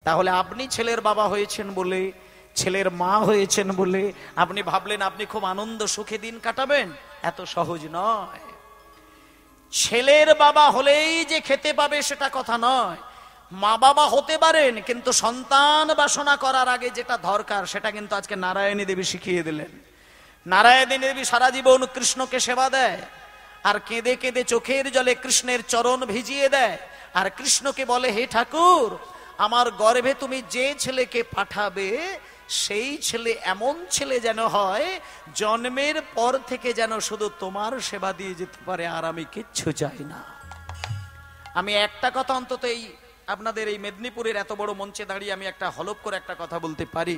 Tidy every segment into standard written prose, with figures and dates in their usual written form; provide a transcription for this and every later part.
তাহলে আপনি ছেলের বাবা হয়েছেন বলে, ছেলের মা হয়েছেন বলে আপনি ভাবলেন আপনি খুব আনন্দ সুখে দিন কাটাবেন? এত সহজ নয়। ছেলের বাবা হলেই যে খেতে পাবে সেটা কথা নয়। মা বাবা হতে পারেন, কিন্তু সন্তান বাসনা করার আগে যেটা দরকার সেটা কিন্তু আজকে নারায়ণী দেবী শিখিয়ে দিলেন। নারায়ণী দেবী সারা জীবন কৃষ্ণকে সেবা দেয়, আর কেঁদে কেঁদে চোখের জলে কৃষ্ণের চরণ ভিজিয়ে দেয়, আর কৃষ্ণকে বলে, হে ঠাকুর, আমার গর্ভে তুমি যে ছেলেকে পাঠাবে সেই ছেলে এমন ছেলে যেন হয় জন্মের পর থেকে যেন শুধু তোমার সেবা দিয়ে যেতে পারে, আর আমি কিচ্ছু চাই না। আমি একটা কথা অন্তত এই আপনাদের এই মেদিনীপুরের এত বড় মঞ্চে দাঁড়িয়ে আমি একটা হলপ করে একটা কথা বলতে পারি।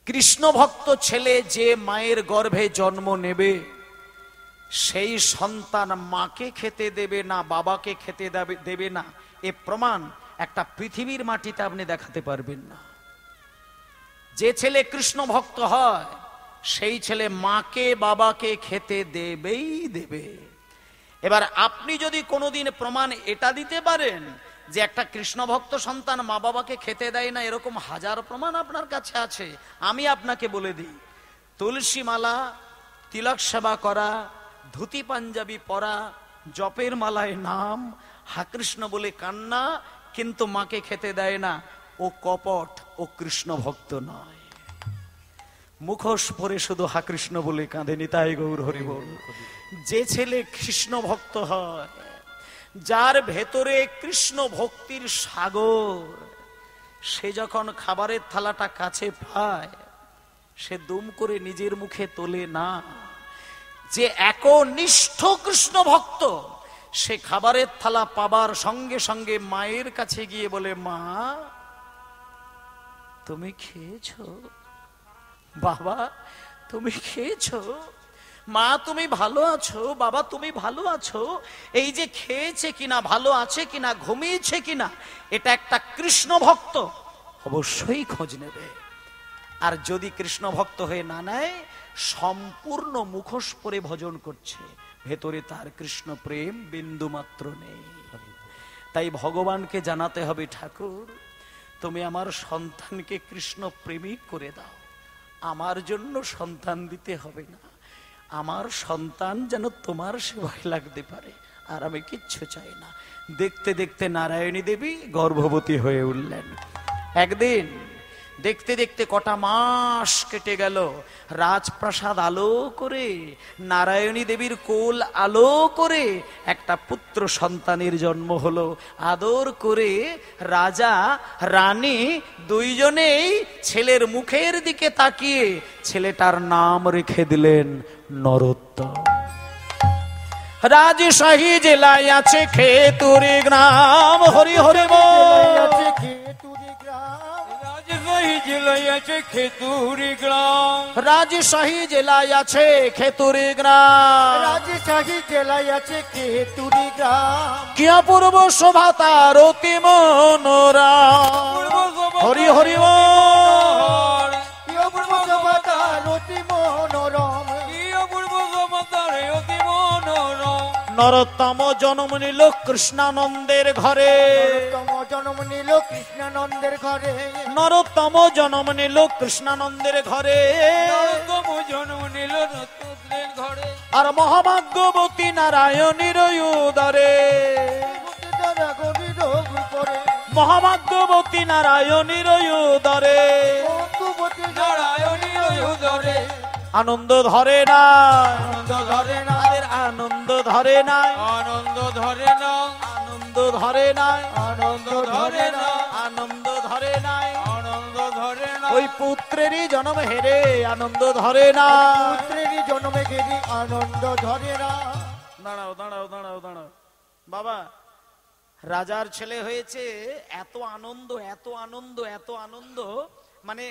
কৃষ্ণ ভক্ত ছেলে যে মায়ের গর্ভে জন্ম নেবে সেই সন্তান মাকে খেতে দেবে না, বাবাকে খেতে দেবে না, এ প্রমাণ একটা পৃথিবীর মাটিতে আপনি দেখাতে পারবেন না। যে ছেলে কৃষ্ণ ভক্ত হয় সেই ছেলে মাকে বাবাকে খেতে দেবেই দেবে। এবার আপনি যদি কোনোদিন প্রমাণ এটা দিতে পারেন যে একটা কৃষ্ণ ভক্ত সন্তান মা বাবাকে খেতে দেয় না, এরকম হাজার প্রমাণ আপনার কাছে আছে, আমি আপনাকে বলে দিই, তুলসী মালা, তিলক সেবা করা, ধুতি পাঞ্জাবি পরা, জপের মালায় নাম, হা কৃষ্ণ বলে কান্না, কিন্তু মাকে খেতে দেয় না, ও কপট, ও কৃষ্ণ ভক্ত নয়। মুখোশ পরে শুধু হা কৃষ্ণ বলে কাঁদে, নিতাই গৌর হরি বল। যে ছেলে কৃষ্ণ ভক্ত হয়, যার ভেতরে কৃষ্ণ ভক্তির সাগর, সে যখন খাবারের থালাটা কাছে পায় সে দুম করে নিজের মুখে তোলে না। যে একনিষ্ঠ কৃষ্ণ ভক্ত সে খাবারের থালা পাবার সঙ্গে সঙ্গে মায়ের কাছে গিয়ে বলে, মা তুমি খেয়েছো? বাবা তুমি খেয়েছো? মা তুমি ভালো আছো? বাবা তুমি ভালো আছো? এই যে খেয়েছে কিনা, ভালো আছে কিনা, ঘুমিয়েছে কিনা, এটা একটা কৃষ্ণ ভক্ত অবশ্যই খোঁজ নেবে। আর যদি কৃষ্ণ ভক্ত হয়ে না নেয়, সম্পূর্ণ মুখোশ পরে ভজন করছে, ভেতরে তার কৃষ্ণ প্রেম বিন্দু মাত্র নেই। তাই ভগবানকে জানাতে হবে, ঠাকুর তুমি আমার সন্তানকে কৃষ্ণ প্রেমিক করে দাও, আমার জন্য সন্তান দিতে হবে না, আমার সন্তান যেন তোমার সেবায় লাগতে পারে, আর আমি কিচ্ছু চাই না। দেখতে দেখতে নারায়ণী দেবী গর্ভবতী হয়ে উঠলেন। একদিন দেখতে দেখতে কটা মাস কেটে গেল, রাজপ্রাসাদ আলো করে, নারায়ণী দেবীর কোল আলো করে একটা পুত্র সন্তানের জন্ম হলো। আদর করে রাজা রানী দুইজনেই ছেলের মুখের দিকে তাকিয়ে ছেলেটার নাম রেখে দিলেন নরোত্তম। রাজশাহী জেলায় আছে খেতুরি গ্রাম, হরি হরি বল। খেতুরি গ্রাম, রাজশাহী জেলায় আছে খেতুরি গ্রাম, রাজশাহী জেলায় আছে খেতুরি গ্রাম। কি অপূর্ব শোভা তার অতি মনোরম, হরি হরি বল। কি অপূর্ব শোভা তার অতি মনোরম, কি অপূর্ব শোভা তার অতি মনোরম। নরোত্তম জন্ম নিল কৃষ্ণানন্দের ঘরে, নরোত্তম জন্ম নিল কৃষ্ণানন্দের ঘরে, নরোত্তম জন্ম নিল কৃষ্ণানন্দের ঘরে, নরোত্তম জন্ম নিল নরোত্তমের ঘরে। আর মহাভাগ্যবতী নারায়ণীর উদরে, মহাভাগ্যবতী নারায়ণীর উদরে, নারায়ণীর উদরে। আনন্দ ধরে না, আনন্দ ধরে না, আনন্দ ধরে নাই, আনন্দ ধরে না, আনন্দ ধরে নাই, আনন্দ ধরে না, আনন্দ ধরে নাই। আনন্দ ধরে না। ওই পুত্রেরই জন্ম হেরে আনন্দ ধরে না, পুত্রেরই জন্মে গেলি আনন্দ ধরে না। দাঁড়াও দাঁড়াও দাঁড়াও দাঁড়াও বাবা, রাজার ছেলে হয়েছে, এত আনন্দ এত আনন্দ এত আনন্দ, মানে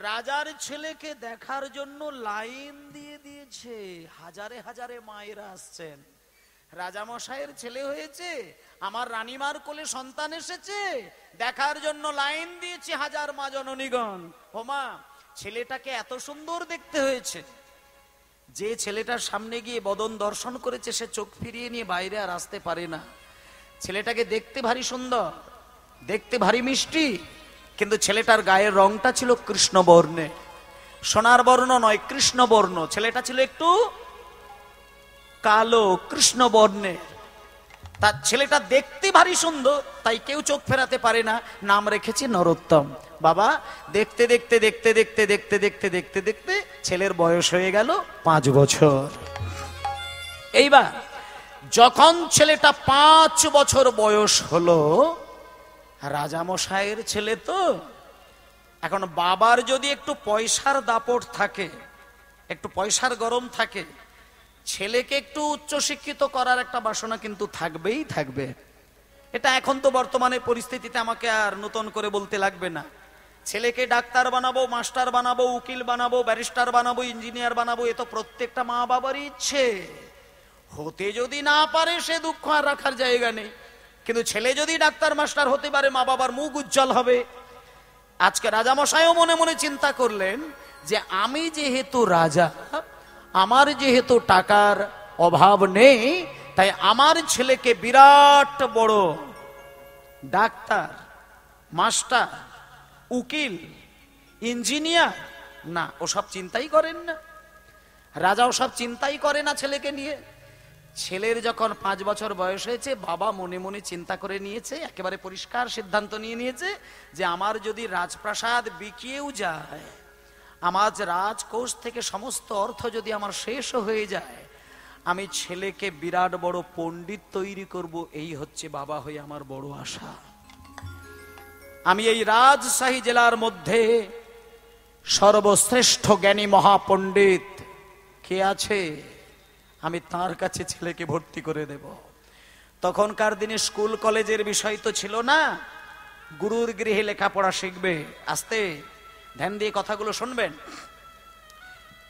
রাজার ছেলেকে দেখার জন্য লাইন দিয়ে দিয়েছে, হাজারে হাজারে মায়েরা আসছেন। রাজামশাইয়ের ছেলে হয়েছে, আমার রানীমার কোলে সন্তান এসেছে, দেখার জন্য লাইন দিয়েছে হাজার মা জননীগণ। ও মা, ছেলেটাকে এত সুন্দর দেখতে হয়েছে, যে ছেলেটার সামনে গিয়ে বদন দর্শন করেছে সে চোখ ফিরিয়ে নিয়ে বাইরে আর আসতে পারে না। ছেলেটাকে দেখতে ভারী সুন্দর, দেখতে ভারী মিষ্টি, কিন্তু ছেলেটার গায়ের রংটা ছিল কৃষ্ণ বর্ণে, সোনার বর্ণ নয়, কৃষ্ণ বর্ণ। ছেলেটা ছিল একটু কালো, কৃষ্ণ বর্ণের। তার ছেলেটা দেখতে ভারী সুন্দর, তাই কেউ চোখ ফেরাতে পারে না। নাম রেখেছি নরোত্তম। বাবা দেখতে দেখতে দেখতে দেখতে দেখতে দেখতে দেখতে দেখতে ছেলের বয়স হয়ে গেল 5 বছর। এইবার যখন ছেলেটা 5 বছর বয়স হলো, রাজামশাইয়ের ছেলে তো, এখন বাবার যদি একটু পয়সার দাপট থাকে, একটু পয়সার গরম থাকে, ছেলেকে একটু উচ্চশিক্ষিত করার একটা বাসনা কিন্তু থাকবেই থাকবে। এটা এখন তো বর্তমানে পরিস্থিতিতে আমাকে আর নতুন করে বলতে লাগবে না। ছেলেকে ডাক্তার বানাবো, মাস্টার বানাবো, উকিল বানাবো, ব্যারিস্টার বানাবো, ইঞ্জিনিয়ার বানাবো, এ তো প্রত্যেকটা মা বাবারই ইচ্ছে। হতে যদি না পারে সে দুঃখ আর রাখার জায়গা নেই, কিন্তু ছেলে যদি ডাক্তার মাস্টার হতে পারে মা বাবার মুখ উজ্জ্বল হবে। আজকে রাজামশাইও মনে মনে চিন্তা করলেন যে আমি যেহেতু রাজা, আমার যেহেতু টাকার অভাব নেই, তাই আমার ছেলেকে বিরাট বড় ডাক্তার, মাস্টার, উকিল, ইঞ্জিনিয়ার না, ওসব চিন্তাই করেন না। রাজা ওসব চিন্তাই করে না ছেলেকে নিয়ে। ছেলের যখন 5 বছর বয়স হয়েছে, বাবা মনে মনে চিন্তা করে নিয়েছে, একেবারে পরিষ্কার সিদ্ধান্ত নিয়ে নিয়েছে যে আমার যদি রাজপ্রাসাদ বিকিয়েও যায়, আমার রাজকোষ থেকে সমস্ত অর্থ যদি আমার শেষ হয়ে যায়, আমি ছেলেকে বিরাট বড় পণ্ডিত তৈরি করব। এই হচ্ছে বাবা হয়ে আমার বড় আশা। আমি এই রাজশাহী জেলার মধ্যে সর্বশ্রেষ্ঠ জ্ঞানী মহাপণ্ডিত কে আছে, আমি তার কাছে ছেলেকে ভর্তি করে দেব। তখনকার দিনে স্কুল কলেজের বিষয় তো ছিল না, গুরুর গৃহে লেখাপড়া শিখবে। আস্তে ধ্যান দিয়ে কথাগুলো শুনবেন।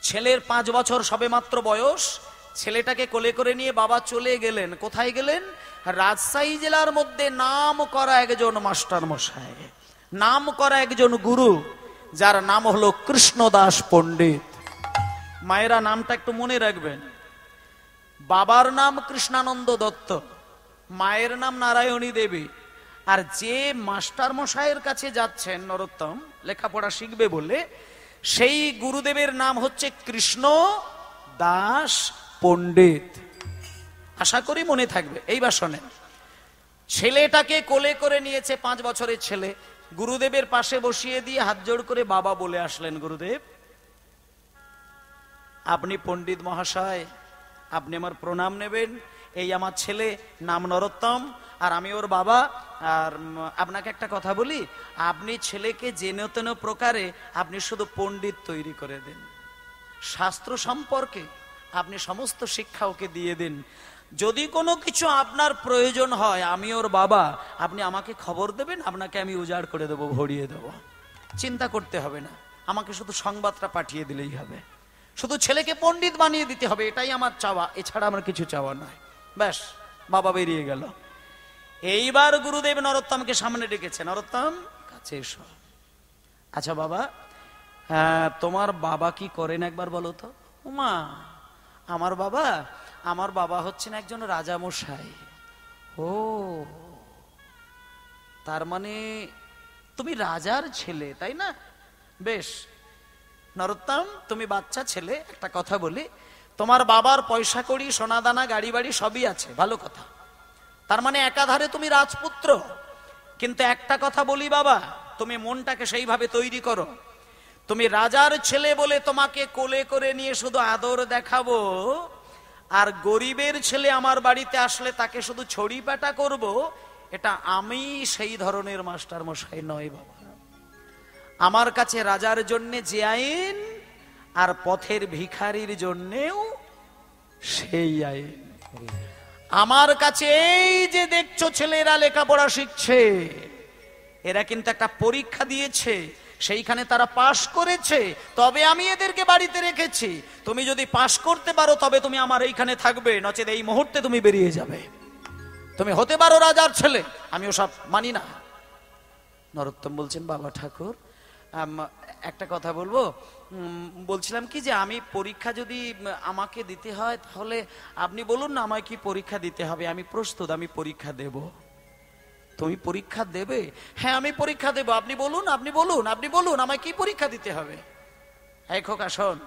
ছেলের 5 বছর সবেমাত্র বয়স, ছেলেটাকে কোলে করে নিয়ে বাবা চলে গেলেন। কোথায় গেলেন? রাজশাহী জেলার মধ্যে নাম করা একজন মাস্টার মশাই, নাম করা একজন গুরু, যার নাম হলো কৃষ্ণদাস পণ্ডিত। মায়েরা নামটা একটু মনে রাখবেন। বাবার নাম কৃষ্ণানন্দ দত্ত, মায়ের নাম নারায়ণী দেবী। আর যে মাস্টার মশাইয়ের কাছে যাচ্ছেন নরোত্তম লেখাপড়া শিখবে বলে, সেই গুরুদেবের নাম হচ্ছে কৃষ্ণ দাস পণ্ডিত। আশা করি মনে থাকবে। এইবার শোনেন, ছেলেটাকে কোলে করে নিয়েছে 5 বছরের ছেলে, গুরুদেবের পাশে বসিয়ে দিয়ে হাত জোড় করে বাবা বলে আসলেন, গুরুদেব আপনি পণ্ডিত মহাশয়, আপনি আমার প্রণাম নেবেন। এই আমার ছেলে, নাম নরোত্তম, আর আমি ওর বাবা। আর আপনাকে একটা কথা বলি, আপনি ছেলেকে যেন তেন প্রকারে আপনি শুধু পণ্ডিত তৈরি করে দেন, শাস্ত্র সম্পর্কে আপনি সমস্ত শিক্ষা ওকে দিয়ে দিন। যদি কোনো কিছু আপনার প্রয়োজন হয়, আমি ওর বাবা, আপনি আমাকে খবর দেবেন, আপনাকে আমি উজাড় করে দেবো, ভরিয়ে দেবো। চিন্তা করতে হবে না, আমাকে শুধু সংবাদটা পাঠিয়ে দিলেই হবে। শুধু ছেলেকে পণ্ডিত বানিয়ে দিতে হবে, এটাই আমার চাওয়া, এছাড়া আমার কিছু চাওয়া নয়। ব্যাস, বাবা বেরিয়ে গেল। এইবার গুরুদেব নরোত্তমকে সামনে ডেকেছে, নরোত্তম কাছে এসো। আচ্ছা বাবা, তোমার বাবা কি করেন একবার বলো তো? উমা, আমার বাবা হচ্ছেন একজন রাজামশাই। ও, তার মানে তুমি রাজার ছেলে, তাই না? বেশ নরোত্তম, তুমি বাচ্চা ছেলে, একটা কথা বলি, তোমার বাবার পয়সা কড়ি, সোনাদানা, গাড়ি বাড়ি সবই আছে, ভালো কথা। তার মানে একাধারে তুমি রাজপুত্র। কিন্তু একটা কথা বলি বাবা, তুমি মনটাকে সেইভাবে তৈরি করো। তুমি রাজার ছেলে বলে তোমাকে কোলে করে নিয়ে শুধু আদর দেখাবো, আর গরিবের ছেলে আমার বাড়িতে আসলে তাকে শুধু ছড়ি পাটা করব, এটা আমি সেই ধরনের মাস্টার মশাই নয় বাবা। আমার কাছে রাজার জন্য যে আইন, আর পথের ভিখারির জন্যেও সেই আইন। আমার কাছে এই যে দেখছো ছেলেরা লেখাপড়া শিখছে, এরা কিন্তু একটা পরীক্ষা দিয়েছে, সেইখানে তারা পাশ করেছে, তবে আমি এদেরকে বাড়িতে রেখেছি। তুমি যদি পাশ করতে পারো তবে তুমি আমার এইখানে থাকবে, নচেত এই মুহূর্তে তুমি বেরিয়ে যাবে। তুমি হতে পারো রাজার ছেলে, আমি ওসব মানি না। নরোত্তম বলছেন, বাবা ঠাকুর একটা কথা বলবো, বলছিলাম কি যে আমি পরীক্ষা যদি আমাকে দিতে হয়, তাহলে আপনি বলুন না আমায় কি পরীক্ষা দিতে হবে, আমি প্রস্তুত, আমি পরীক্ষা দেব। তুমি পরীক্ষা দেবে? হ্যাঁ আমি পরীক্ষা দেব। আপনি বলুন, আপনি বলুন, আপনি বলুন, আমায় কি পরীক্ষা দিতে হবে? এই খোকা শোন,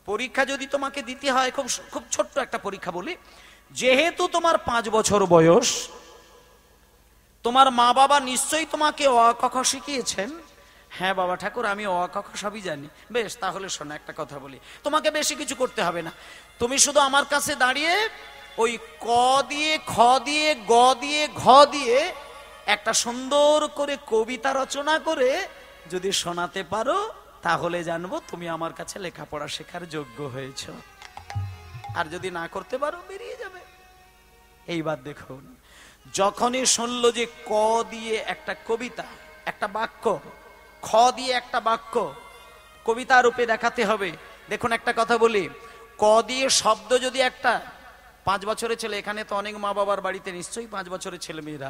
পরীক্ষা যদি তোমাকে দিতে হয়, খুব খুব ছোট্ট একটা পরীক্ষা বলি। যেহেতু তোমার 5 বছর বয়স, তোমার মা বাবা নিশ্চয়ই তোমাকে অ আ ক খ শিখিয়েছেন। হ্যাঁ বাবা ঠাকুর, আমি অ আ ক খ সবই জানি। বেশ, তাহলে শোনো একটা কথা বলি, তোমাকে বেশি কিছু করতে হবে না। তুমি শুধু আমার কাছে দাঁড়িয়ে ওই ক দিয়ে, খ দিয়ে, গ দিয়ে, ঘ দিয়ে একটা সুন্দর করে কবিতা রচনা করে যদি শোনাতে পারো, তাহলে জানবো তুমি আমার কাছে লেখাপড়া শেখার যোগ্য হয়েছ। আর যদি না করতে পারো, বেরিয়ে যাবে। এইবার দেখুন, যখনই শুনলো যে ক দিয়ে একটা কবিতা, একটা বাক্য, খ দিয়ে একটা বাক্য কবিতা রূপে দেখাতে হবে। দেখুন একটা কথা বলি, ক দিয়ে শব্দ যদি একটা, 5 বছরের ছেলে, এখানে তো অনেক মা বাবার বাড়িতে নিশ্চয়ই 5 বছরের ছেলে মেয়েরা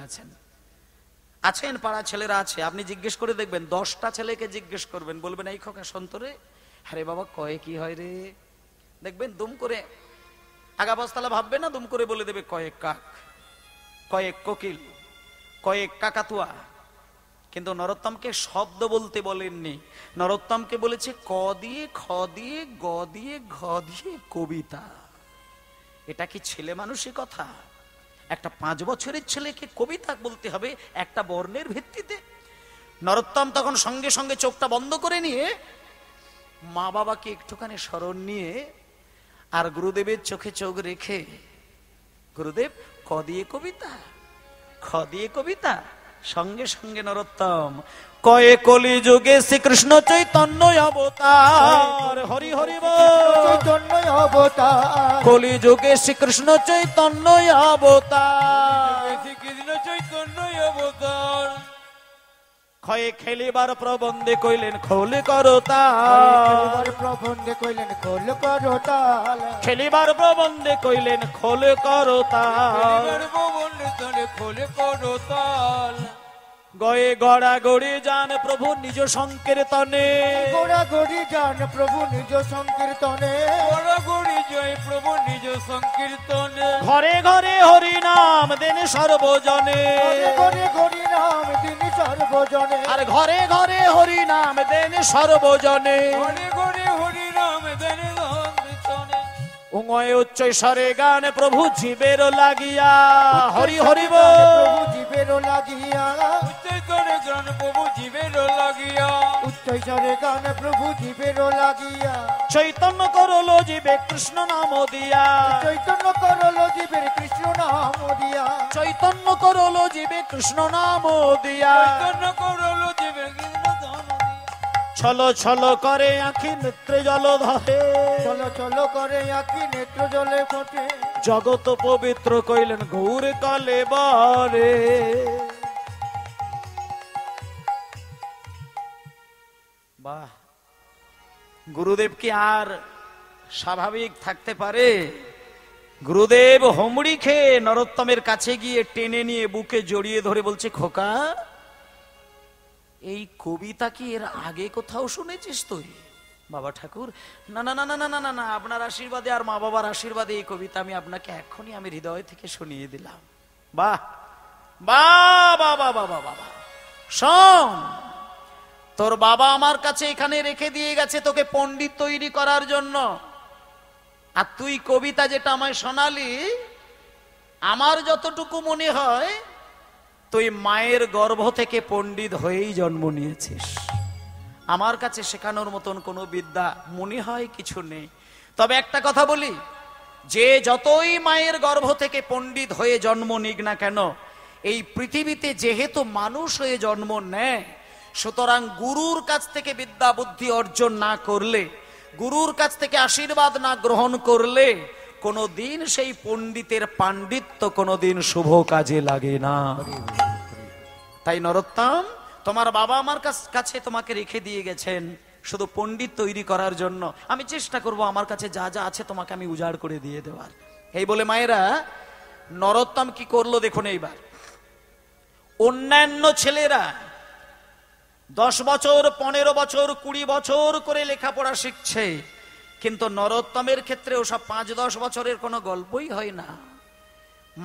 আছেন, পাড়া ছেলেরা আছে। আপনি জিজ্ঞেস করে দেখবেন, 10টা ছেলেকে জিজ্ঞেস করবেন, বলবেন এই খোকা সন্তরে, আরে বাবা কয়ে কি হয় রে? দেখবেন দুম করে আগা বস্তালা ভাববে না, দুম করে বলে দেবে কয়েক কাক, কয়েক কোকিল, কয়েক কাকাতুয়া। কিন্তু নরোত্তমকে শব্দ বলতে বলেননি, নরোত্তমকে বলেছে ক দিয়ে, খ দিয়ে, গ দিয়ে, ঘ দিয়ে কবিতা। এটা কি ছেলে মানুষের কথা? একটা 5 বছরের ছেলেকে কবিতা বলতে হবে একটা বর্ণের ভিত্তিতে? নরোত্তম তখন সঙ্গে সঙ্গে চোখটা বন্ধ করে নিয়ে মা বাবাকে একটুখানি স্মরণ নিয়ে আর গুরুদেবের চোখে চোখ রেখে, গুরুদেব ক দিয়ে কবিতা, খ দিয়ে কবিতা। সঙ্গে সঙ্গে নরোত্তম কয়ে কলি যুগে শ্রীকৃষ্ণ চৈতন্য অবতার, হরি হরি চৈতন্য অবতার, কলি যুগে শ্রীকৃষ্ণ চৈতন্য অবতার, শ্রীকৃষ্ণ চৈতন্য অবতার। ক্ষয়ে খেলিবার প্রবন্ধে কইলেন খোল করতাল, প্রবন্ধে কইলেন খোল করতাল, খেলিবার প্রবন্ধে কইলেন খোল করতাল, প্রবন্ধে খোল করতাল। গয়ে গড়া গড়ি যান প্রভু নিজ সংকীর্তনে, গোড়া গড়ি যান প্রভু নিজ সংকীর্তনে, গোড়া গড়ি জয় প্রভু নিজ সংকীর্তনে। ঘরে ঘরে হরি নাম দেন সর্বজনে, ঘরে ঘরে নাম তিনি সর্বজনে, আর ঘরে ঘরে হরি নাম দেন সর্বজনে, ঘরে ঘরে হরি নাম দেন সর্বজনে। উঙ্গয় উচ্চ স্বরে গান প্রভু জীবের লাগিয়া, হরি হরি প্রভু জীবের লাগিয়া, উচ্চৈস্বরে গান প্রভু জীবের লাগিয়া, উচ্চৈস্বরে গান প্রভু জীবের লাগিয়া। চৈতন্য করলো জীবে কৃষ্ণ নাম দিয়া, চৈতন্য করলো জীবের কৃষ্ণ নাম দিয়া, চৈতন্য করলো জীবে কৃষ্ণ নাম দিয়া, চৈতন্য করলো জীবের কৃষ্ণ নাম দিয়া। ছলো ছলো করে আঁখি নেত্রে জল ধরে, চলো চলো করে আঁখি নেত্র জলে ফোটে, জগত পবিত্র কইলেন গৌর কলে বরে। বাহ, গুরুদেব কি আর স্বাভাবিক থাকতে পারে? গুরুদেব হুমড়ি খেয়ে নরোত্তমের কাছে গিয়ে টেনে নিয়ে বুকে জড়িয়ে ধরে বলছে, খোকা এই কবিতা কি এর আগে কোথাও শুনেছিস তুই? বাবা ঠাকুর, না না না না না না না না, আপনার আশীর্বাদে আর মা বাবার আশীর্বাদে এই কবিতা আমি আপনাকে এখনই আমি হৃদয় থেকে শুনিয়ে দিলাম। বাহ বাহ বাহ বাহ বাহ বাহ বাহ। শোন, তোর বাবা আমার কাছে এখানে রেখে দিয়ে গেছে তোকে পণ্ডিত তৈরি করার জন্য, আর তুই কবিতা যেটা আমায় শোনালি, আমার যতটুকু মনে হয় তুই মায়ের গর্ভ থেকে পণ্ডিত হয়েই জন্ম নিয়েছিস। আমার কাছে শেখানোর মতন কোনো বিদ্যা মনে হয় কিছু নেই। তবে একটা কথা বলি, যে যতই মায়ের গর্ভ থেকে পণ্ডিত হয়ে জন্ম নিক না কেন, এই পৃথিবীতে যেহেতু মানুষ হয়ে জন্ম নেয়, সুতরাং গুরুর কাছ থেকে বিদ্যা বুদ্ধি অর্জন না করলে, গুরুর কাছ থেকে আশীর্বাদ না গ্রহণ করলে কোনোদিন সেই পণ্ডিতের পাণ্ডিত্য কোনোদিন শুভ কাজে লাগে না। তাই নরোত্তম, তোমার বাবা আমার কাছে তোমাকে রেখে দিয়ে গেছেন শুধু পণ্ডিত তৈরি করার জন্য। আমি চেষ্টা করব আমার কাছে যা যা আছে তোমাকে আমি উজাড় করে দিয়ে দেওয়ার। এই বলে মায়েরা নরোত্তম কি করলো দেখুন। এইবার অন্যান্য ছেলেরা 10 বছর, 15 বছর, 20 বছর করে লেখাপড়া শিখছে, কিন্তু নরোত্তমের ক্ষেত্রে ওসব 5-10 বছরের কোনো গল্পই হয় না।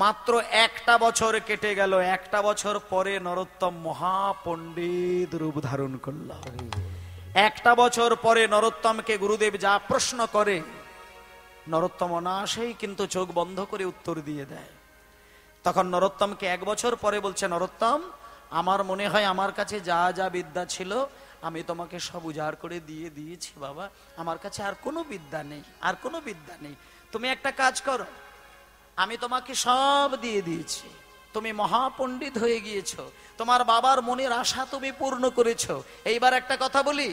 মাত্র একটা বছর কেটে গেল। একটা বছর পরে নরোত্তম মহাপণ্ডিত রূপ ধারণ করল। একটা বছর পরে নরোত্তমকে গুরুদেব যা প্রশ্ন করে, নরোত্তম অনায়াসেই কিন্তু চোখ বন্ধ করে উত্তর দিয়ে দেয়। তখন নরোত্তমকে এক বছর পরে বলছে, নরোত্তম, আমার মনে হয় আমার কাছে যা যা বিদ্যা ছিল আমি তোমাকে সব উজাড় করে দিয়ে দিয়েছি বাবা, আমার কাছে আর কোনো বিদ্যা নেই, আর কোনো বিদ্যা নেই। তুমি একটা কাজ করো, আমি তোমাকে সব দিয়ে দিয়েছি, তুমি মহাপণ্ডিত হয়ে গিয়েছো, তোমার বাবার মনের আশা তুমি পূর্ণ করেছো। এইবার একটা কথা বলি,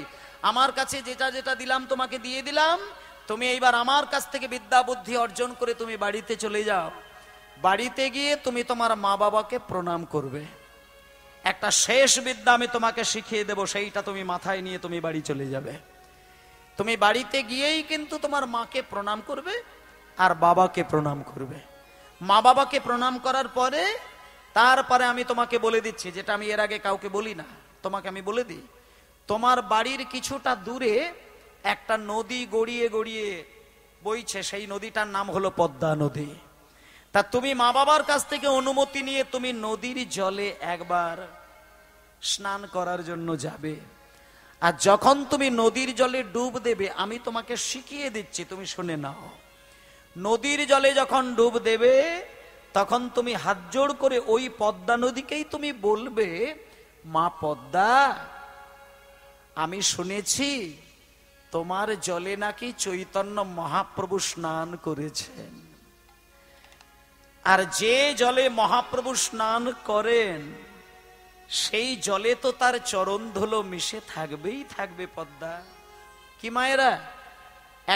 আমার কাছে যেটা যেটা দিলাম তোমাকে দিয়ে দিলাম, তুমি এইবার আমার কাছ থেকে বিদ্যা বুদ্ধি অর্জন করে তুমি বাড়িতে চলে যাও। বাড়িতে গিয়ে তুমি তোমার মা বাবাকে প্রণাম করবে। একটা শেষ বিদ্যা আমি তোমাকে শিখিয়ে দেব, সেইটা তুমি মাথায় নিয়ে তুমি বাড়ি চলে যাবে। তুমি বাড়িতে গিয়েই কিন্তু তোমার মাকে প্রণাম করবে আর বাবাকে প্রণাম করবে। মা বাবাকে প্রণাম করার পরে তারপরে আমি তোমাকে বলে দিচ্ছি, যেটা আমি এর আগে কাউকে বলি না, তোমাকে আমি বলে দিই, তোমার বাড়ির কিছুটা দূরে একটা নদী গড়িয়ে গড়িয়ে বইছে, সেই নদীটার নাম হলো পদ্মা নদী। তা তুমি মা বাবার কাছ থেকে অনুমতি নিয়ে তুমি নদীর জলে একবার স্নান করার জন্য যাবে। আর যখন তুমি নদীর জলে ডুব দেবে, আমি তোমাকে শিখিয়ে দিচ্ছি, তুমি শুনে নাও। নদীর জলে যখন ডুব দেবে তখন তুমি হাত জোড় করে ওই পদ্মা নদীকেই তুমি বলবে, মা পদ্মা, আমি শুনেছি তোমার জলে নাকি চৈতন্য মহাপ্রভু স্নান করেছেন, আর যে জলে মহাপ্রভু স্নান করেন সেই জলে তো তার চরণ ধুলো মিশে থাকবেই থাকবে পদ্মা। কি মায়েরা,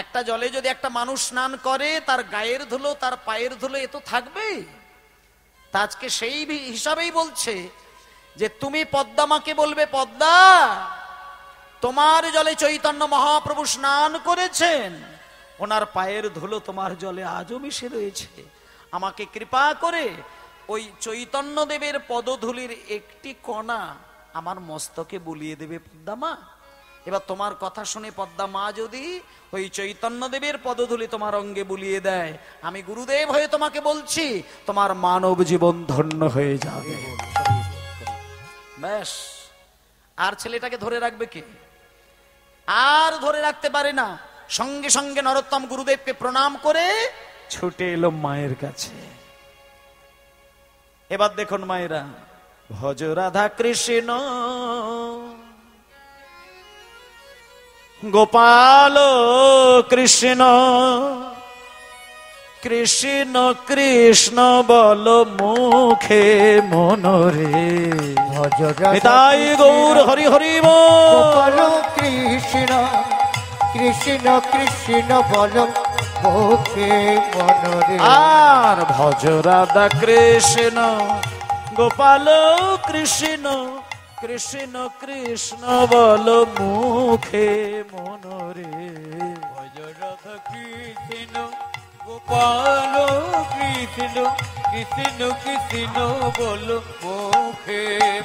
একটা জলে যদি একটা মানুষ স্নান করে, তার গায়ের ধুলো তার পায়ের ধুলো এ তো থাকবেই। তা আজকে সেই হিসাবেই বলছে যে তুমি পদ্মা মাকে বলবে, পদ্মা, তোমার জলে চৈতন্য মহাপ্রভু স্নান করেছেন, ওনার পায়ের ধুলো তোমার জলে আজও মিশে রয়েছে, আমাকে কৃপা করে ওই চৈতন্য দেবের পদধূলির একটি কণা আমার মস্তকে বুলিয়ে দেবে পদ্মা মা। এবার তোমার কথা শুনে পদ্মা মা যদি ওই চৈতন্য দেবের পদধূলি তোমার অঙ্গে বুলিয়ে দেয়, আমি গুরুদেব হয়ে তোমাকে বলছি, তোমার মানব জীবন ধন্য হয়ে যাবে। ব্যাস, আর ছেলেটাকে ধরে রাখবে কে? আর ধরে রাখতে পারে না। সঙ্গে সঙ্গে নরোত্তম গুরুদেবকে প্রণাম করে ছুটে এলো মায়ের কাছে। এবার দেখুন মায়েরা, ভজ রাধা কৃষ্ণ গোপাল কৃষ্ণ কৃষ্ণ কৃষ্ণ বল মুখে মনরে, নিতাই গৌর হরি হরি গোপাল কৃষ্ণ কৃষ্ণ কৃষ্ণ বল মুখে মনরে। আর ভজ রাধা কৃষ্ণ গোপাল কৃষ্ণ কৃষ্ণ কৃষ্ণ বল মুখে মনরে। ভজ রাধা কৃষ্ণ গোপাল কৃষ্ণ কৃষ্ণ কৃষ্ণ বল মুখে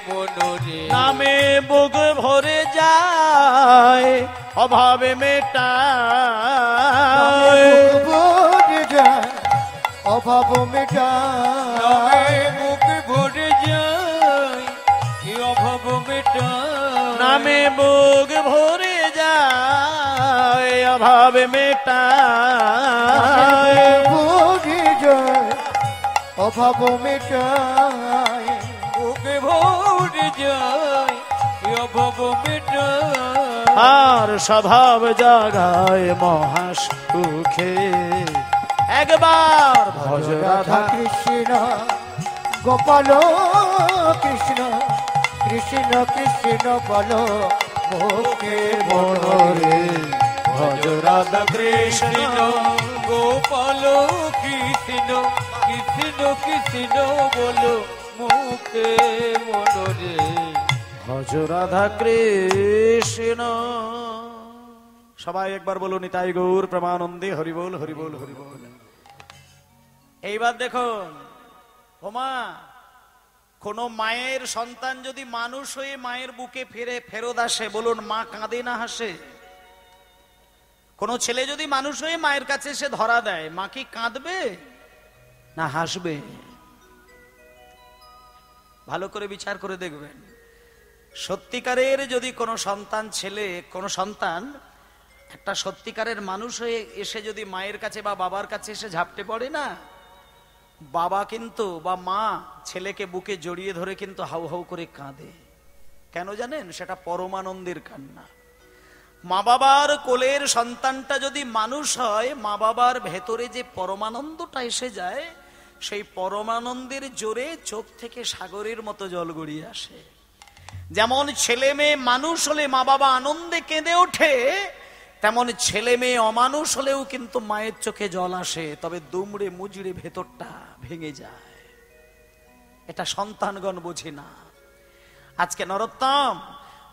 মনরে। নামে বুক ভরে যায় অভাবে মেটায়, অভাব মেটায়, বুক ভরে যায় অভাব মেটায়, নামে বুক ভরে যায় অভাবে মেটায়, ভরে যায় অভাব মেটায়, বুক ভরে যায় অভাব মেটায়। আর স্বভাব জাগায় মহাসুখে। একবার ভজ রাধা কৃষ্ণ গোপাল কৃষ্ণ কৃষ্ণ কৃষ্ণ বল মুখে মনরে। ভজ রাধা কৃষ্ণ গোপাল কৃষ্ণ কৃষ্ণ কৃষ্ণ বল মুখে মনরে। ভজ রাধা কৃষ্ণ। সবাই একবার বলুন, নিতাই গৌর প্রেমানন্দে হরি বল হরি বল হরি বল। এইবার দেখুন, ওমা, কোন মায়ের সন্তান যদি মানুষ হয়ে মায়ের বুকে ফেরত আসে, বলুন মা কাঁদে না হাসে? কোন ছেলে যদি মানুষ হয়ে মায়ের কাছে এসে ধরা দেয়, মা কি কাঁদবে না হাসবে? ভালো করে বিচার করে দেখবেন, সত্যিকারের যদি কোনো সন্তান ছেলে, কোনো সন্তান একটা সত্যিকারের মানুষ হয়ে এসে যদি মায়ের কাছে বা বাবার কাছে এসে ঝাপটে পড়ে না, বাবা কিন্তু বা মা ছেলেকে বুকে জড়িয়ে ধরে কিন্তু হাউ হাউ করে কাঁদে। কেন জানেন? সেটা পরমানন্দের কান্না। মা বাবার কোলের সন্তানটা যদি মানুষ হয়, মা বাবার ভেতরে যে পরমানন্দটা এসে যায়, সেই পরমানন্দের জোরে চোখ থেকে সাগরের মতো জল গড়িয়ে আসে। যেমন ছেলে মেয়ে মানুষ হলে মা বাবা আনন্দে কেঁদে ওঠে, তেমন ছেলে মেয়ে অমানুষ হলেও কিন্তু মায়ের চোখে জল আসে, তবে দুমড়ে মুজড়ে ভেতরটা ভেঙে যায়। এটা সন্তানগণ বোঝে না। আজকে নরোত্তম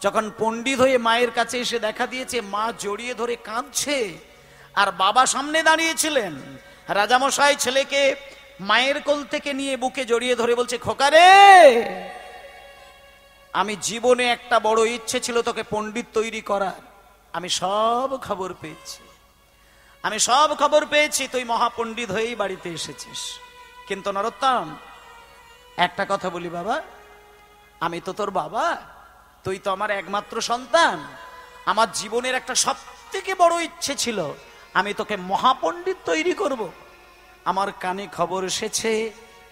যখন পণ্ডিত হয়ে মায়ের কাছে এসে দেখা দিয়েছে, মা জড়িয়ে ধরে কাঁদছে আর বাবা সামনে দাঁড়িয়েছিলেন, রাজামশাই ছেলেকে মায়ের কোল থেকে নিয়ে বুকে জড়িয়ে ধরে বলছে, খোকা রে, আমি জীবনে একটা বড় ইচ্ছে ছিল তোকে পণ্ডিত তৈরি করার, আমি সব খবর পেয়েছি, আমি সব খবর পেয়েছি, তুই মহাপণ্ডিত হয়েই বাড়িতে এসেছিস। কিন্তু নরোত্তম একটা কথা বলি বাবা, আমি তো তোর বাবা, তুই তো আমার একমাত্র সন্তান, আমার জীবনের একটা সব থেকে বড় ইচ্ছে ছিল আমি তোকে মহাপণ্ডিত তৈরি করব। আমার কানে খবর এসেছে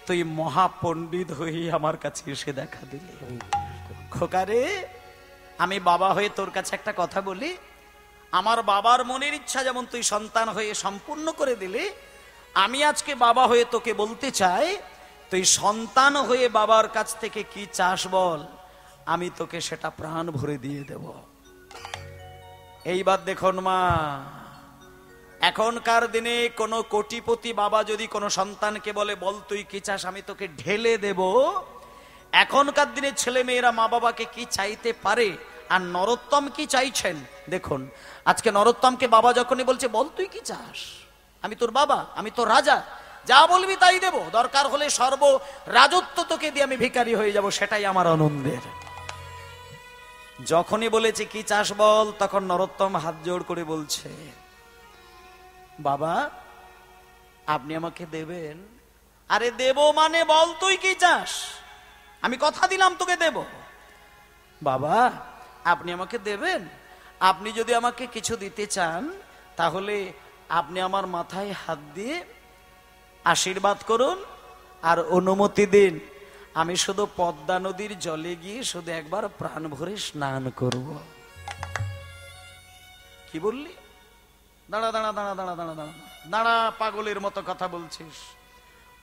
তুই মহাপণ্ডিত হয়ে আমার কাছে এসে দেখা দিলি। খোকারে, আমি বাবা হয়ে তোর কাছে একটা কথা বলি, আমার বাবার মনের ইচ্ছা যেমন তুই সন্তান হয়ে সম্পূর্ণ করে দিলি, আমি আজকে বাবা হয়ে তোকে বলতে চাই, তুই সন্তান হয়ে বাবার কাছ থেকে কি চাস বল, আমি তোকে সেটা প্রাণ ভরে দিয়ে দেব। এইবার দেখুন মা, এখনকার দিনে কোনো কোটিপতি বাবা যদি কোনো সন্তানকে বলে, বল তুই কি চাস, আমি তোকে ঢেলে দেব, এখনকার দিনে ছেলে মেয়েরা মা বাবাকে কি চাইতে পারে, আর নরোত্তম কি চাইছেন দেখুন। আজকে নরোত্তমকে বাবা যখনই বলছে, বল তুই কি চাস, আমি তোর বাবা, আমি তোর রাজা, যা বলবি তাই দেব, দরকার হলে সর্ব রাজত্ব তোকে দিয়ে আমি ভিখারি হয়ে যাব, সেটাই আমার আনন্দের। যখনই বলেছে কি চাস বল, তখন নরোত্তম হাত জোড় করে বলছে, বাবা আপনি আমাকে দেবেন। আরে দেব মানে বল তুই কি চাস, আমি কথা দিলাম তোকে দেব। বাবা আপনি আমাকে দেবেন, আপনি যদি আমাকে কিছু দিতে চান তাহলে আপনি আমার মাথায় হাত দিয়ে আশীর্বাদ করুন আর অনুমতি দিন, আমি শুধু পদ্মা নদীর জলে গিয়ে শুধু একবার প্রাণ ভরে স্নান করব। কি বললি? দাঁড়া দাঁড়া দাঁড়া দাঁড়া দাঁড়া দাঁড়া দাঁড়া, পাগলের মতো কথা বলছিস।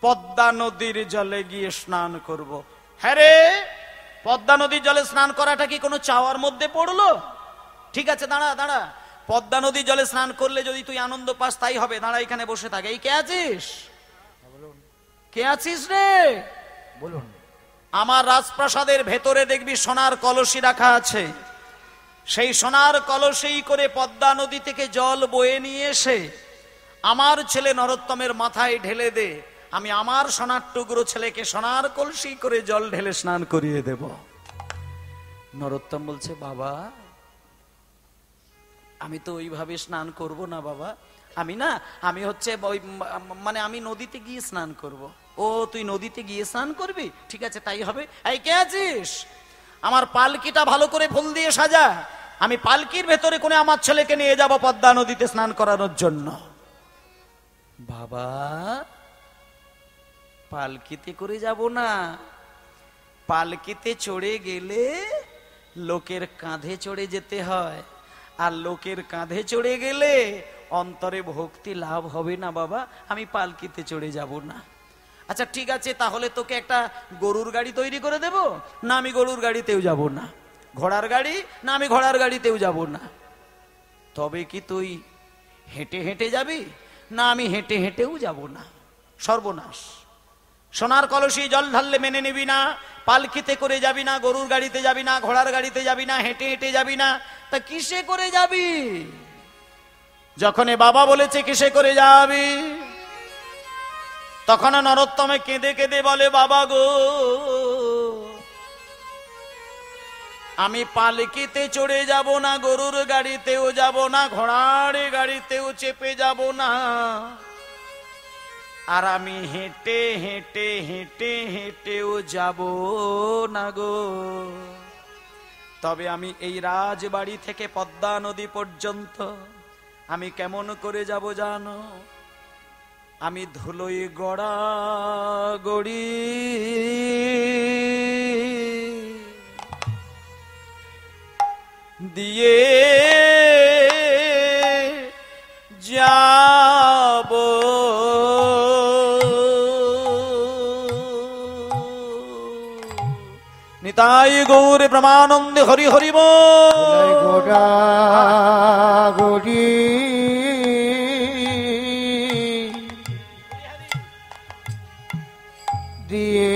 পদ্মা নদীর জলে গিয়ে স্নান করব? হ্যাঁ রে, পদ্মা নদীর জলে স্নান করাটা কি কোনো চাওয়ার মধ্যে পড়লো? ঠিক আছে দাঁড়া দাঁড়া, পদ্মা নদীর জলে স্নান করলে যদি তুই আনন্দ পাস তাই হবে, দাঁড়া এখানে বসে থাকে। এই কে আছিস? কে আছিস রে? বলুন। আমার রাজপ্রাসাদের ভেতরে দেখবি সোনার কলসি রাখা আছে, সেই সোনার কলসেই করে পদ্মা নদী থেকে জল বয়ে নিয়ে এসে আমার ছেলে নরোত্তমের মাথায় ঢেলে দে, আমি আমার সোনার টুকরো ছেলেকে সোনার কলসি করে জল ঢেলে স্নান করিয়ে দেব। নরোত্তম বলছে, বাবা আমি তো ওইভাবে স্নান করব না বাবা, আমি হচ্ছে মানে আমি নদীতে গিয়ে স্নান করব। ও তুই নদীতে গিয়ে স্নান করবি? ঠিক আছে তাই হবে। এই কে আছিস? আমার পালকিটা ভালো করে ফুল দিয়ে সাজা, আমি পালকির ভেতরে করে আমার ছেলেকে নিয়ে যাব পদ্মা নদীতে স্নান করানোর জন্য। বাবা পালকিতে করে যাব না, পালকিতে চড়ে গেলে লোকের কাঁধে চড়ে যেতে হয়, আর লোকের কাঁধে চড়ে গেলে অন্তরে ভক্তি লাভ হবে না বাবা, আমি পালকিতে চড়ে যাব না। আচ্ছা ঠিক আছে, তাহলে তোকে একটা গরুর গাড়ি তৈরি করে দেব। না আমি গরুর গাড়িতেও যাব না। ঘোড়ার গাড়ি? না আমি ঘোড়ার গাড়িতেও যাব না। তবে কি তুই হেঁটে হেঁটে যাবি? না আমি হেঁটে হেঁটেও যাব না। সর্বনাশ, সোনার কলসি জল ঢাললে মেনে নিবি না, পালকিতে করে যাবি না, গরুর গাড়িতে যাবি না, ঘোড়ার গাড়িতে যাবি না, হেঁটে হেঁটে যাবি না, তা কিসে করে যাবি? যখন বাবা বলেছে কিসে করে যাবি, তখন নরোত্তমে কেঁদে কেঁদে বলে, বাবা গো আমি পালকিতে চড়ে যাব না, গরুর গাড়িতেও যাব না, ঘোড়ার গাড়িতেও চেপে যাব না, আর আমি হেঁটে হেঁটে হেঁটে হেঁটেও যাব না গো। তবে আমি এই রাজবাড়ি থেকে পদ্মা নদী পর্যন্ত আমি কেমন করে যাব জানো? আমি ধুলোই গড়া গড়ি দিয়ে যাব। নিতাই গৌর ব্রহ্মানন্দে হরি হরি বল। গোড়া গড়ি দিয়ে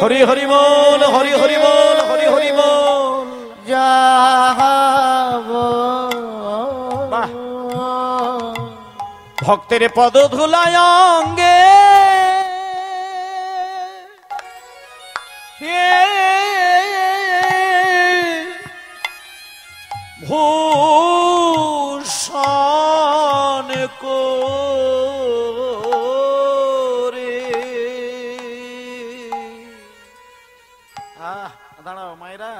হরি হরি বল, হরি হরি বল, হরি হরি বল। যাব। বাহ। ভক্তের পদ ধুলায় অঙ্গে ভূষণ করে। দাঁড়াও মায়েরা,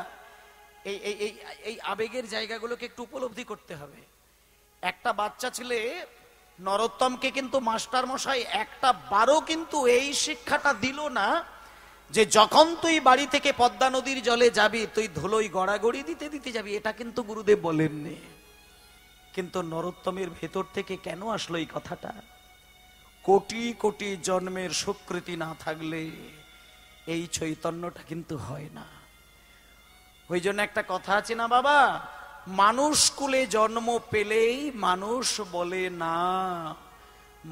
এই এই এই এই আবেগের জায়গাগুলোকে একটু উপলব্ধি করতে হবে। একটা বাচ্চা ছেলে নরোত্তমকে কিন্তু মাস্টার মশাই একটা বারও কিন্তু এই শিক্ষাটা দিল না যে যখন তুই বাড়ি থেকে পদ্মা নদীর জলে যাবি তুই ধুলোই গড়াগড়ি দিতে দিতে যাবি, এটা কিন্তু গুরুদেব বলেননি। কিন্তু নরোত্তমের ভেতর থেকে কেন আসলো এই কথাটা? কোটি কোটি জন্মের স্বীকৃতি না থাকলে এই চৈতন্যটা কিন্তু হয় না। ওই জন্য একটা কথা আছে না বাবা, মানুষ কুলে জন্ম পেলেই মানুষ বলে না,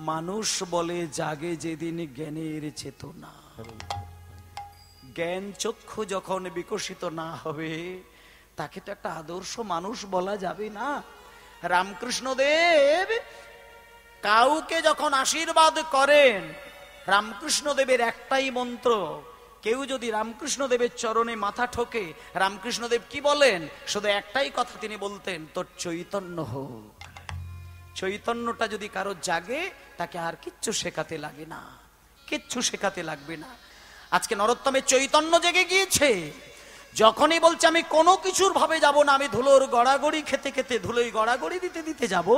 মানুষ বলে জাগে যেদিন জ্ঞানের চেতনা। জ্ঞান চক্ষু যখন বিকশিত না হবে তাকে তো একটা আদর্শ মানুষ বলা যাবে না। রামকৃষ্ণদেব কাউকে যখন আশীর্বাদ করেন, রামকৃষ্ণদেবের একটাই মন্ত্র, কেউ যদি রামকৃষ্ণদেবের চরণে মাথা ঠোকে রামকৃষ্ণদেব কি বলেন? শুধু একটাই কথা তিনি বলতেন, তোর চৈতন্য হোক। চৈতন্যটা যদি কারো জাগে তাকে আর কিচ্ছু শেখাতে লাগে না, কিচ্ছু শেখাতে লাগবে না। আজকে নরোত্তমের চৈতন্য জেগে গিয়েছে। যখনই বলছে আমি কোনো কিছুর ভাবে যাব না, আমি ধুলোর গড়াগড়ি খেতে খেতে ধুলোই গড়াগড়ি দিতে দিতে যাব,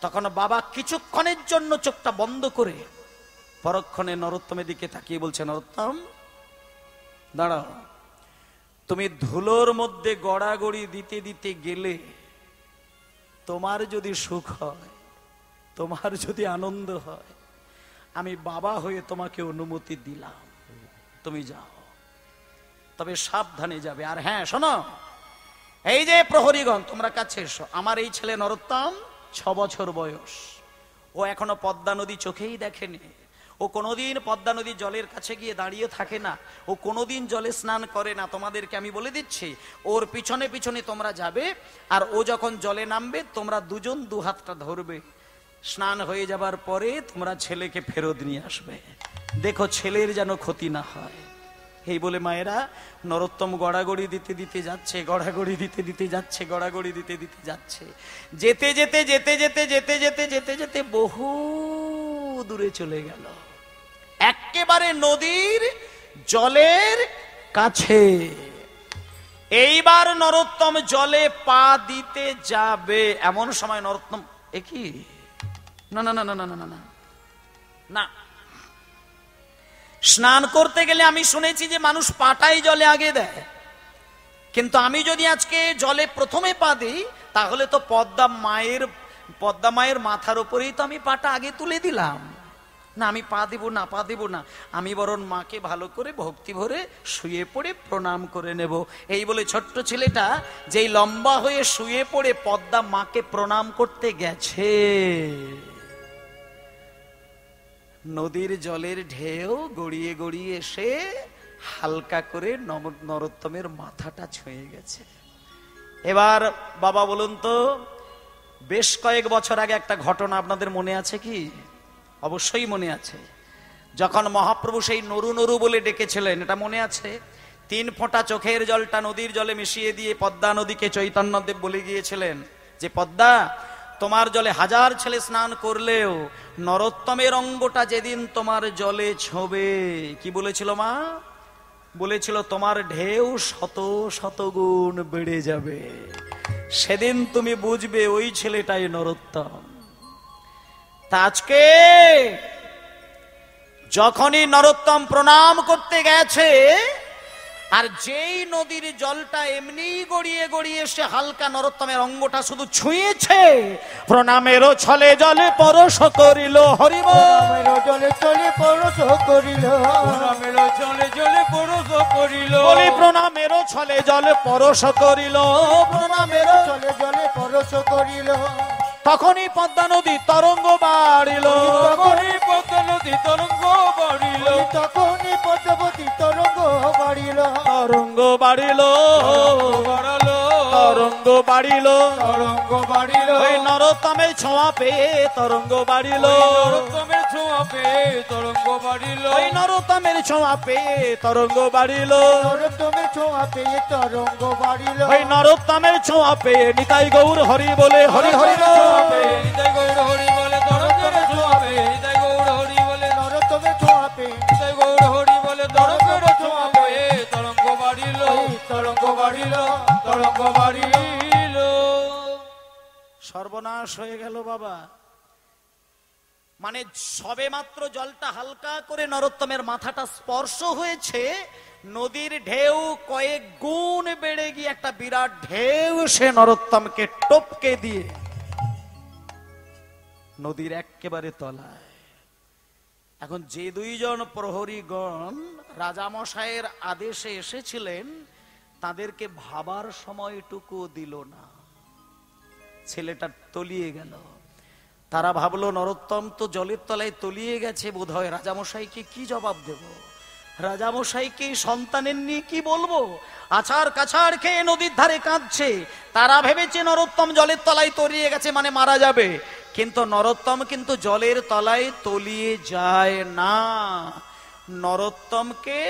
তখন বাবা কিছুক্ষণের জন্য চোখটা বন্ধ করে পরক্ষণে নরোত্তমের দিকে তাকিয়ে বলছে, নরোত্তম দাঁড়াও, তুমি ধুলোর মধ্যে গড়াগড়ি দিতে দিতে গেলে তোমার যদি সুখ হয়, তোমার যদি আনন্দ হয়, আমি বাবা হয়ে তোমাকে অনুমতি দিলাম, তুমি যাও, তবে সাবধানে যাবে। আর হ্যাঁ শোনো, এই যে প্রহরীগণ তোমরা কাছে এসো, আমার এই ছেলে নরোত্তম 6 বছর বয়স, ও এখনো পদ্মা নদী চোখেই দেখেনি, ও কোনোদিন পদ্মা নদীর জলের কাছে গিয়ে দাঁড়িয়ে থাকে না, ও কোনোদিন জলে স্নান করে না। তোমাদেরকে আমি বলে দিচ্ছি, ওর পিছনে পিছনে তোমরা যাবে, আর ও যখন জলে নামবে তোমরা দুজন দু হাতটা ধরবে, স্নান হয়ে যাবার পরে তোমরা ছেলেকে ফেরত নিয়ে আসবে, দেখো ছেলের যেন ক্ষতি না হয়। এই বলে মায়েরা নরোত্তম গড়াগড়ি দিতে দিতে যাচ্ছে, গড়াগড়ি দিতে দিতে যাচ্ছে, গড়াগড়ি দিতে দিতে যাচ্ছে, যেতে যেতে যেতে যেতে যেতে যেতে যেতে যেতে বহু দূরে চলে গেল, একেবারে নদীর জলের কাছে। এইবার নরোত্তম জলে পা দিতে যাবে, এমন সময় নরোত্তম একই না না না না না না না না, স্নান করতে গেলে আমি শুনেছি যে মানুষ পাটাই জলে আগে দেয়, কিন্তু আমি যদি আজকে জলে প্রথমে পা দিই তাহলে তো পদ্মা মায়ের মাথার উপরেই তো আমি পাটা আগে তুলে দিলাম। না, আমি পা দেব না, পা দেব না, আমি বরং মাকে ভালো করে ভক্তি ভরে শুয়ে পড়ে প্রণাম করে নেব। এই বলে ছোট্ট ছেলেটা যেই লম্বা হয়ে শুয়ে পড়ে পদ্মা মাকে প্রণাম করতে গেছে, নদীর জলের ঢেউ গড়িয়ে গড়িয়ে এসে হালকা করে নরোত্তমের মাথাটা ছুঁয়ে গেছে। এবার বাবা বলুন তো, বেশ কয়েক বছর আগে একটা ঘটনা আপনাদের মনে আছে কি? অবশ্যই মনে আছে। যখন মহাপ্রভু সেই নরু নরু বলে ডেকেছিলেন, এটা মনে আছে? 3 ফোঁটা চোখের জলটা নদীর জলে মিশিয়ে দিয়ে পদ্মা নদীকে চৈতন্যদেব বলে গিয়েছিলেন যে পদ্মা, তোমার জলে হাজার ছেলে স্নান করলেও নরোত্তমের অঙ্গটা যেদিন তোমার জলে ছোবে, কি বলেছিল মা? বলেছিল তোমার ঢেউ শত শত গুণ বেড়ে যাবে, সেদিন তুমি বুঝবে ওই ছেলেটাই নরোত্তম। তা আজকে যখনই নরোত্তম প্রণাম করতে গেছে, আর যেই নদীর জলটা এমনি গড়িয়ে গড়িয়ে এসে হালকা নরোত্তমের অঙ্গটা শুধু ছুঁয়েছে, প্রণামেরও ছলে জলে পরশ করিল হরিবল, জলে চলে পরশ করিল, প্রণামেরও চলে চলে পরশ করিল, বলি প্রণামেরও ছলে জলে পরশ করিল, প্রণামের চলে জলে পরশ করিল। তখনই পদ্মা নদী তরঙ্গ বাড়িল, তখনই পদ্মা নদী তরঙ্গ বাড়িল, তখনই পদ্মাবতী তরঙ্গ বাড়িল, তরঙ্গ বাড়িল, বাড়ালো তরঙ্গ বাড়িল, তরঙ্গ বাড়িল, ওই নরোত্তমের ছোঁয়া পেয়ে তরঙ্গ বাড়িল, নরোত্তমের ছোঁয়া পেয়ে তরঙ্গ বাড়িল, ওই নরোত্তমের ছোঁয়া পেয়ে তরঙ্গ বাড়িল, নরোত্তমের ছোঁয়া পেয়ে তরঙ্গ বাড়িল, ওই নরোত্তমের ছোঁয়া পেয়ে নিতাই গৌর হরি বলে হরি হরি হৃদয় গৌর হরি বলে, তরঙ্গের ছোঁয়া পেয়ে হৃদয় গৌর হরি বলে, নরোত্তমের ছোঁয়া পেয়ে হৃদয় গৌর হরি বলে, তরঙ্গের ছোঁয়া পেয়ে তরঙ্গ বাড়িল, তরঙ্গ বাড়িল, তরঙ্গ বাড়িল। সর্বনাশ হয়ে গেল বাবা। মানে সবে মাত্র জলটা হালকা করে নরোত্তমের মাথাটা স্পর্শ হয়েছে, নদীর ঢেউ কয়েক গুণ বেড়ে গিয়ে একটা বিরাট ঢেউ সে নরোত্তমকে টপকে দিয়ে নদীর একেবারে তলায়। এখন যে দুইজন প্রহরীগণ রাজামশাইয়ের আদেশে এসেছিলেন, তাদেরকে ভাবার সময়টুকু দিল না, ছেলেটা তলিয়ে গেল। তারা ভাবলো নরোত্তম তো জলের তলায় তলিয়ে গেছে, বোধহয় রাজামশাইকে কি জবাব দেব, রাজামশাইকে সন্তানের নিয়ে কি বলবো। আছাড় কাছাড় খেয়ে নদীর ধারে কাঁদছে, তারা ভেবেছে নরোত্তম জলের তলায় তলিয়ে গেছে মানে মারা যাবে, কিন্তু নরোত্তম কিন্তু জলের তলায় তলিয়ে যায় না। নরোত্তমকে